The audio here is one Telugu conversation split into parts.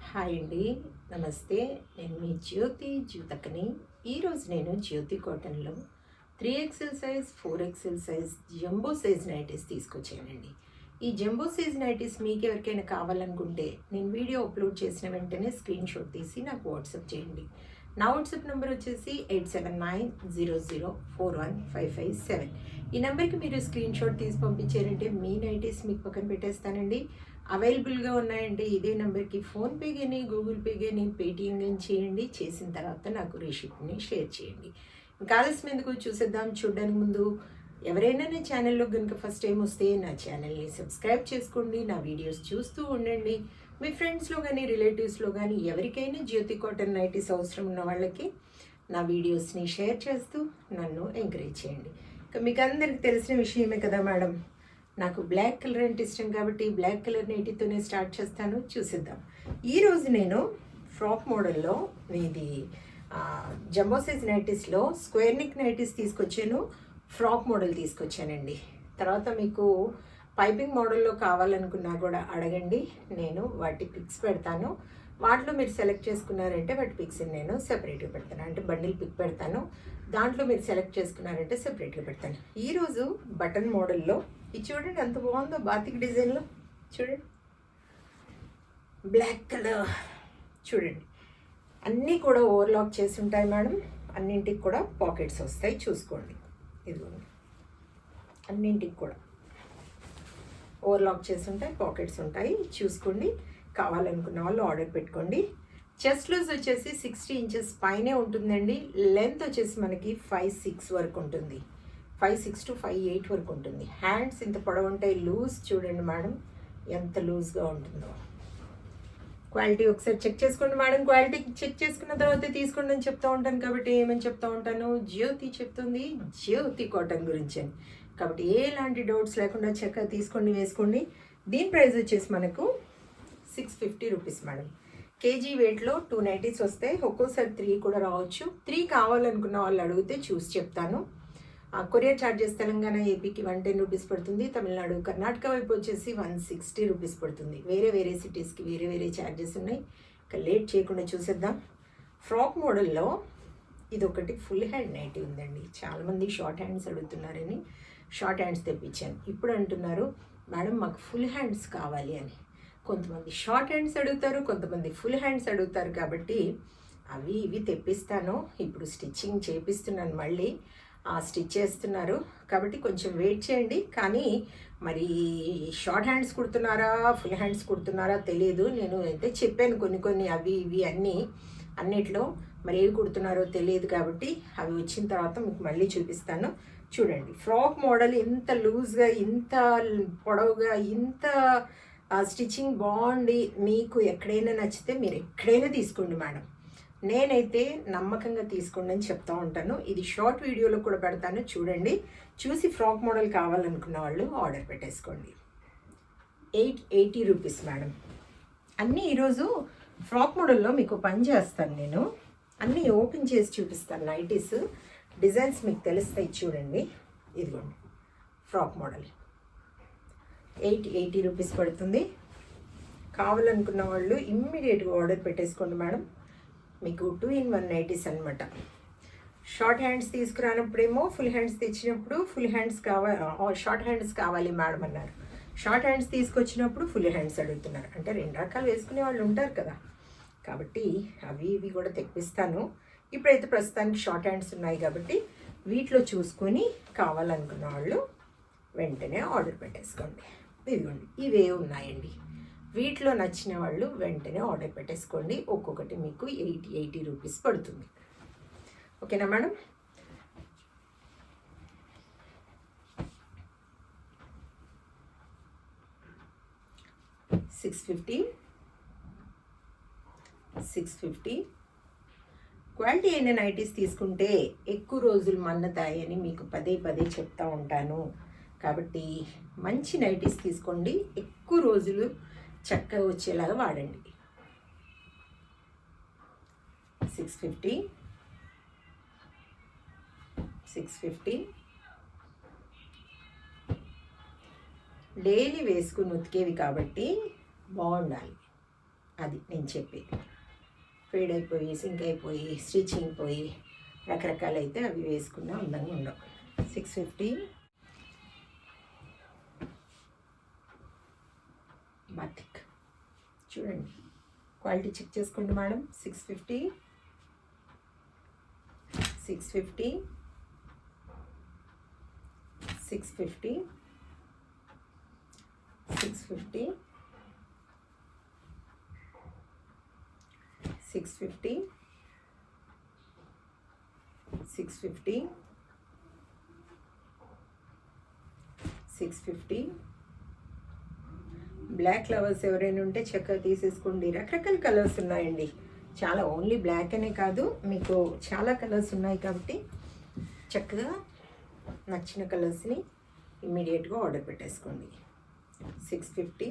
హాయ్ అండి, నమస్తే. నేను మీ జ్యోతకని. ఈరోజు నేను జ్యోతి కాటన్లో 3XL size, 4XL size, jumbo size nighties తీసుకొచ్చానండి. ఈ జంబో సైజ్ నైటీస్ మీకు ఎవరికైనా కావాలనుకుంటే నేను వీడియో అప్లోడ్ చేసిన వెంటనే స్క్రీన్ షాట్ తీసి నాకు వాట్సాప్ చేయండి. నా వాట్సాప్ నెంబర్ వచ్చేసి 8790041557. ఈ నెంబర్కి మీరు స్క్రీన్ షాట్ తీసి పంపించారంటే మీ నైటీస్ మీకు పక్కన పెట్టేస్తానండి. అవైలబుల్గా ఉన్నాయండి. ఇదే నెంబర్కి ఫోన్పే కానీ, గూగుల్ పే కానీ, పేటిఎం కానీ చేయండి. చేసిన తర్వాత నాకు రిసిప్ట్ని షేర్ చేయండి. ఇంకా ఆలస్యం ఎందుకు, చూసేద్దాం. చూడడానికి ముందు ఎవరైనా నా ఛానల్లో కనుక ఫస్ట్ టైం వస్తే నా ఛానల్ని సబ్స్క్రైబ్ చేసుకోండి. నా వీడియోస్ చూస్తూ ఉండండి. మీ ఫ్రెండ్స్లో కానీ, రిలేటివ్స్లో కానీ ఎవరికైనా జ్యోతి కాటన్ నైటీస్ అవసరం ఉన్న వాళ్ళకి నా వీడియోస్ని షేర్ చేస్తూ నన్ను ఎంకరేజ్ చేయండి. ఇంకా మీకు అందరికి తెలిసిన విషయమే కదా మేడం, నాకు బ్లాక్ కలర్ అంటే ఇష్టం కాబట్టి బ్లాక్ కలర్ నైటీతోనే స్టార్ట్ చేస్తాను. చూసిద్దాం. ఈరోజు నేను ఫ్రాక్ మోడల్లో ఇది జంబో సైజ్ నైటీస్లో స్క్వేర్ నెక్ నైటీస్ తీసుకొచ్చాను. ఫ్రాక్ మోడల్ తీసుకొచ్చానండి. తర్వాత మీకు పైపింగ్ మోడల్లో కావాలనుకున్నా కూడా అడగండి, నేను వాటి పిక్స్ పెడతాను. వాటిలో మీరు సెలెక్ట్ చేసుకున్నారంటే వాటి పిక్స్ నేను సెపరేట్గా పెడతాను. అంటే బండిల్ పిక్ పెడతాను, దాంట్లో మీరు సెలెక్ట్ చేసుకున్నారంటే సెపరేట్గా పెడతాను. ఈరోజు బటన్ మోడల్లో ఇది చూడండి ఎంత బాగుందో, బాతిక్ డిజైన్లో చూడండి, బ్లాక్ కలర్ చూడండి. అన్నీ కూడా ఓవర్లాక్ చేసి ఉంటాయి మేడం. అన్నింటికి కూడా పాకెట్స్ వస్తాయి, చూసుకోండి. ఇదిగోండి, అన్నింటికి కూడా ఓవర్లాక్ చేసి ఉంటాయి, పాకెట్స్ ఉంటాయి, చూసుకోండి. కావాలనుకున్న వాళ్ళు ఆర్డర్ పెట్టుకోండి. చెస్ట్ లూజ్ వచ్చేసి 60 ఇంచెస్ పైనే ఉంటుందండి. లెంత్ వచ్చేసి మనకి 5'6" వరకు ఉంటుంది. 5'6" to 5'8" వరకు ఉంటుంది. హ్యాండ్స్ ఇంత పొడవు ఉంటాయి. లూజ్ చూడండి మేడం ఎంత లూజ్గా ఉంటుందో. క్వాలిటీ ఒకసారి చెక్ చేసుకోండి మేడం. క్వాలిటీ చెక్ చేసుకున్న తర్వాత తీసుకోండి అని చెప్తూ ఉంటాను కాబట్టి ఏమని చెప్తూ ఉంటాను, జ్యోతి చెప్తుంది జ్యోతి కాటన్ గురించి అని. కాబట్టి ఎలాంటి డౌట్స్ లేకుండా చక్కగా తీసుకోండి, వేసుకోండి. దీని ప్రైస్ వచ్చేసి మనకు 650 రూపీస్ మేడం. కేజీ వెయిట్లో 2 నైటీస్ వస్తాయి. ఒక్కోసారి 3 కూడా రావచ్చు. 3 కావాలనుకున్న వాళ్ళు అడిగితే చూసి చెప్తాను. కొరియర్ ఛార్జెస్ తెలంగాణ, ఏపీకి 110 రూపీస్ పడుతుంది. తమిళనాడు, కర్ణాటక వైపు వచ్చేసి 160 రూపీస్ పడుతుంది. వేరే వేరే సిటీస్కి వేరే వేరే ఛార్జెస్ ఉన్నాయి. ఇంకా లేట్ చేయకుండా చూసేద్దాం. ఫ్రాక్ మోడల్లో ఇది ఒకటి ఫుల్ హ్యాండ్ నైటీ ఉందండి. చాలామంది షార్ట్ హ్యాండ్స్ అడుగుతున్నారని షార్ట్ హ్యాండ్స్ తెప్పించాను. ఇప్పుడు అంటున్నారు మేడం మాకు ఫుల్ హ్యాండ్స్ కావాలి అని. కొంతమంది షార్ట్ హ్యాండ్స్ అడుగుతారు, కొంతమంది ఫుల్ హ్యాండ్స్ అడుగుతారు. కాబట్టి అవి ఇవి తెప్పిస్తాను. ఇప్పుడు స్టిచ్చింగ్ చేపిస్తున్నాను, మళ్ళీ స్టిచ్ చేస్తున్నారు. కాబట్టి కొంచెం వెయిట్ చేయండి. కానీ మరి షార్ట్ హ్యాండ్స్ కుడుతున్నారా, ఫుల్ హ్యాండ్స్ కుడుతున్నారా తెలియదు. నేను అయితే చెప్పాను కొన్ని అవి ఇవి అన్నిట్లో మరి ఏవి కుడుతున్నారో తెలియదు. కాబట్టి అవి వచ్చిన తర్వాత మీకు మళ్ళీ చూపిస్తాను. చూడండి, ఫ్రాక్ మోడల్ ఇంత లూజ్గా, ఇంత పొడవుగా, ఇంత స్టిచ్చింగ్ బాగుండి మీకు ఎక్కడైనా నచ్చితే మీరు ఎక్కడైనా తీసుకోండి మేడం. నేనైతే నమ్మకంగా తీసుకోండి అని చెప్తూ ఉంటాను. ఇది షార్ట్ వీడియోలో కూడా పెడతాను, చూడండి. చూసి ఫ్రాక్ మోడల్ కావాలనుకున్న వాళ్ళు ఆర్డర్ పెట్టేసుకోండి. 880 రూపీస్ మేడం. అన్నీ ఈరోజు ఫ్రాక్ మోడల్లో మీకు పని చేస్తాను. నేను అన్నీ ఓపెన్ చేసి చూపిస్తాను. నైటీస్ డిజైన్స్ మీకు తెలుస్తాయి, చూడండి. ఇదిగోండి ఫ్రాక్ మోడల్ 880 రూపీస్ పడుతుంది. కావాలనుకున్న వాళ్ళు ఇమ్మీడియట్గా ఆర్డర్ పెట్టేసుకోండి మేడం. మీకు 2-in-1 నైటీస్ అనమాట. షార్ట్ హ్యాండ్స్ తీసుకురానప్పుడేమో ఫుల్ హ్యాండ్స్ తెచ్చినప్పుడు ఫుల్ హ్యాండ్స్ షార్ట్ హ్యాండ్స్ కావాలి మేడం అన్నారు. షార్ట్ హ్యాండ్స్ తీసుకొచ్చినప్పుడు ఫుల్ హ్యాండ్స్ అడుగుతున్నారు. అంటే 2 రకాలు వేసుకునే వాళ్ళు ఉంటారు కదా. కాబట్టి అవి ఇవి కూడా తెప్పిస్తాను. ఇప్పుడైతే ప్రస్తుతానికి షార్ట్ హ్యాండ్స్ ఉన్నాయి కాబట్టి వీటిలో చూసుకొని కావాలనుకున్న వాళ్ళు వెంటనే ఆర్డర్ పెట్టేసుకోండి. ఇదిగోండి ఇవే ఉన్నాయండి. వీటిలో నచ్చిన వాళ్ళు వెంటనే ఆర్డర్ పెట్టేసుకోండి. ఒక్కొక్కటి మీకు 80 రూపీస్ పడుతుంది. ఓకేనా మేడం? $650 క్వాలిటీ అయిన నైటీస్ తీసుకుంటే ఎక్కువ రోజులు మన్నతాయని మీకు పదే చెప్తూ ఉంటాను. కాబట్టి మంచి నైటీస్ తీసుకోండి, ఎక్కువ రోజులు చక్కగా వచ్చేలాగా వాడండి. 650 డైలీ వేసుకుని ఉతికేవి కాబట్టి బాగుండాలి. అది నేను చెప్పేది. ఫేడ్ అయిపోయి సింక్ అయిపోయి స్టిచ్చింగ్ పోయి రకరకాలైతే అవి వేసుకున్నా అందంగా ఉండవు. 650 బాతిక్ చూడండి, క్వాలిటీ చెక్ చేసుకోండి మేడం. 650 650 650 650 650 650 650. బ్లాక్ లవర్స్ ఎవరైనా ఉంటే చక్కగా తీసేసుకోండి. రకరకాల కలర్స్ ఉన్నాయండి, చాలా. ఓన్లీ బ్లాక్ అనే కాదు, మీకు చాలా కలర్స్ ఉన్నాయి కాబట్టి చక్కగా నచ్చిన కలర్స్ని ఇమ్మీడియట్గా ఆర్డర్ పెట్టేసుకోండి. 650.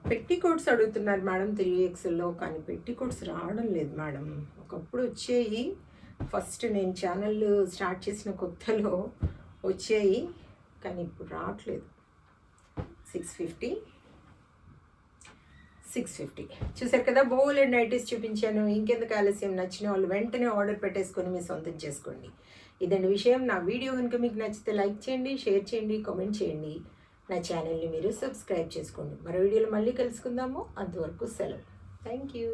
పెట్టికోట్స్ అడుగుతున్నారు మేడం 3XLలో, కానీ పెట్టికోట్స్ రావడం లేదు మేడం. ఒకప్పుడు వచ్చేయి, ఫస్ట్ నేను ఛానల్ స్టార్ట్ చేసిన కొత్తలో వచ్చాయి, కానీ ఇప్పుడు రావట్లేదు. 650 650. చూసారు కదా, బోలెడ్ నైటీస్ చూపించాను. ఇంకెందుకు ఆలస్యం, నచ్చిన వాళ్ళు వెంటనే ఆర్డర్ పెట్టేసుకొని మీ సొంతం చేసుకోండి. ఇదండి విషయం. నా వీడియో కనుక మీకు నచ్చితే లైక్ చేయండి, షేర్ చేయండి, కామెంట్ చేయండి. నా ఛానల్ని మీరు సబ్స్క్రైబ్ చేసుకోండి. మరో వీడియోలో మళ్ళీ కలుసుకుందాము. అంతవరకు సెలవు. Thank you.